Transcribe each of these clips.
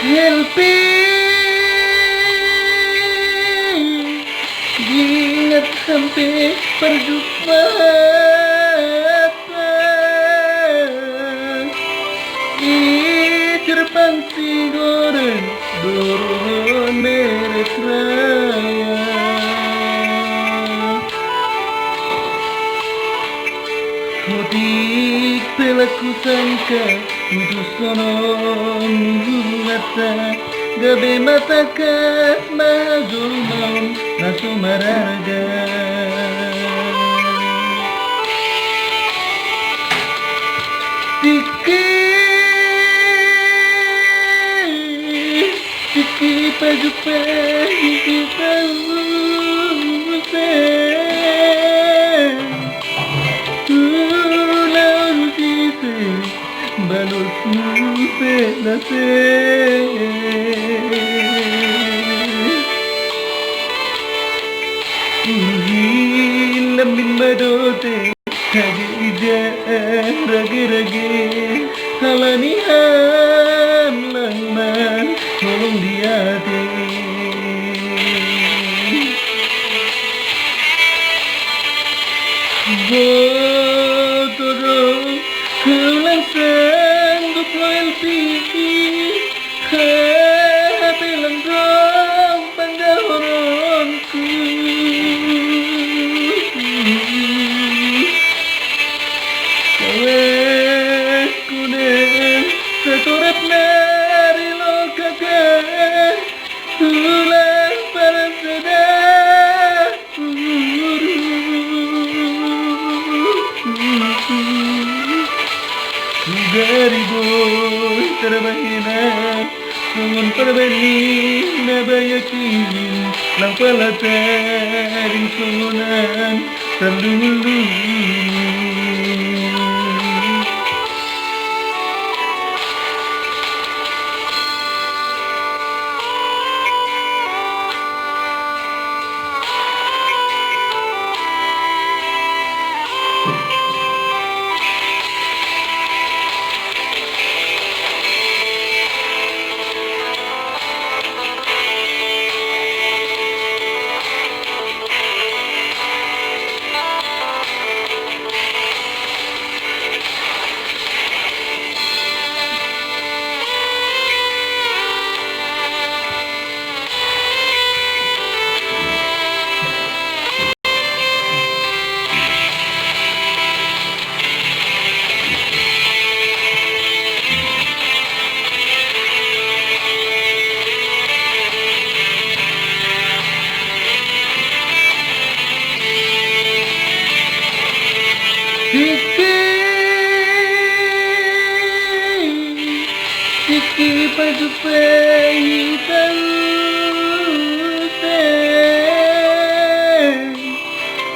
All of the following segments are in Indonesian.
Helpi diingat sampai perjumpaan di gerbang Sigoreng dorongan beres raya. Kodik pelaku sangka putus sonon mata gabe mata ka magulmaon na sumaraga. Tiki pajupe kita balut nupe nase lamin madote hage ija rage halanihan langman tolong diate botoro kulang sanggup loyalty bilang dong pandahoronku kawek kunen setorep nari lokakan tulang para sedang dari boy terbahinan sungun perbeni nabayakin lang palataring sungunan terdulu. Tiki pajupe hitam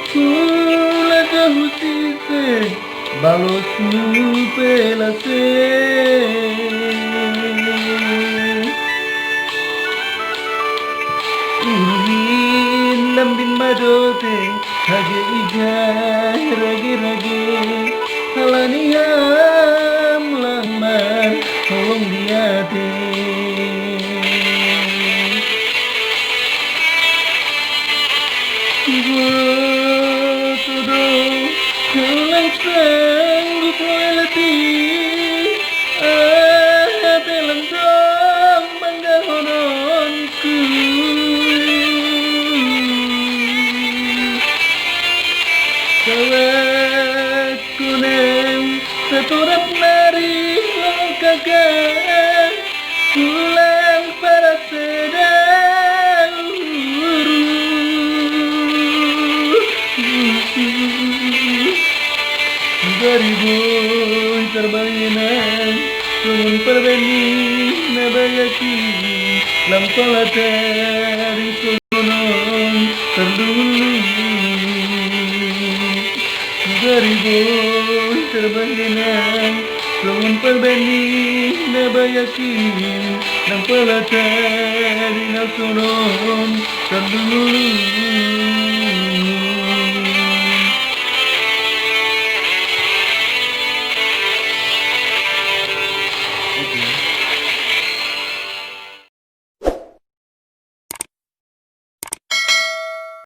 kula kahusise balos pelase urin lambin madote hage ija rage halaniam lamar tolong diate todo kulang sanggup loyalty bilang dong pandahoronku kawek kuning seturap nari lokakan tulang para sedang dari boy terbayinan sungun perbeni nabayakin lang palatari sungun terdulu dari boy terbayinan sungun perbeni nabayakin lang palatari sungun terdulu.